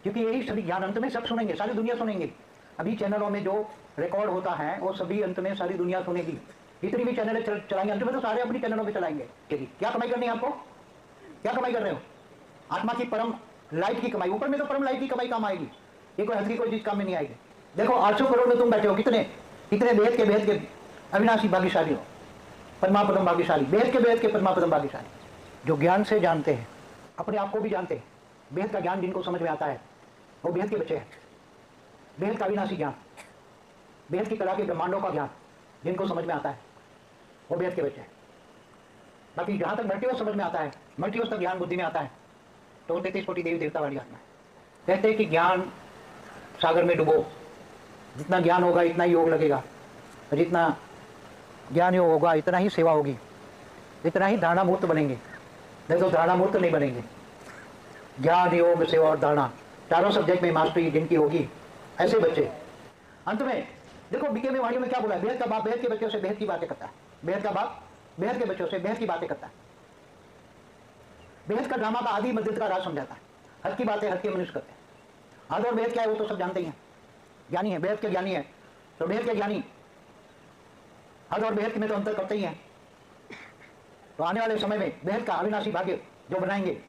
क्योंकि यही सभी ज्ञान अंत में सब सुनेंगे, सारी दुनिया सुनेंगे। अभी चैनलों में जो रिकॉर्ड होता है वो सभी अंत में सारी दुनिया सुनेगी। जितनी भी चैनल चलाएंगे अंत में तो सारे अपनी चैनलों पे चलाएंगे। क्या कमाई करनी है आपको? क्या कमाई कर रहे हो? आत्मा की परम लाइट की कमाई। ऊपर में तो परम लाइट की कमाई काम आएगी, ये कोई हल्की कोई चीज काम में नहीं आएगी। देखो 800 करोड़ में तुम बैठे हो, कितने कितने भेद के अविनाशी भाग्यशाली हो, परमापदम भाग्यशाली, भेद के परमापदम भाग्यशाली, जो ज्ञान से जानते हैं, अपने आप को भी जानते हैं। भेद का ज्ञान जिनको समझ में आता है वो भेद के बच्चे हैं। भेद का अविनाशी ज्ञान, भेद की कला के ब्रह्मांडों का ज्ञान जिनको समझ में आता है वो भेद के बच्चे हैं। बाकी जहां तक मल्टीवर्स समझ में आता है, मल्टीवर्स तक ज्ञान बुद्धि में आता है, तो 33 कोटि देवी देवता वाली आत्मा है। कहते हैं कि ज्ञान सागर में डूबो, जितना ज्ञान होगा इतना ही योग लगेगा, जितना ज्ञान योग होगा इतना ही सेवा होगी, इतना ही धारणा मूर्त बनेंगे, नहीं तो धारणा मूर्त नहीं बनेंगे। ज्ञान योग सेवा और धारणा चारों सब्जेक्ट में मास्टरी जिनकी होगी, ऐसे बच्चे। अंत में देखो बीके में वाणियों में क्या बोला है, भेद का बाप भेद के बच्चों से भेद की बातें करता है, भेद का बाप भेद के बच्चों से भेद की बातें करता है, भेद का ड्रामा का आदि मध्य का राज समझाता है। हद की बातें हद के मनुष्य करते हैं। हद और भेद क्या है वो तो सब जानते ही हैं, ज्ञानी है, भेद के ज्ञानी है, तो भेद के ज्ञानी हद और भेद में तो अंतर करते ही हैं। तो आने वाले समय में भेद का अविनाशी भाग्य जो बनाएंगे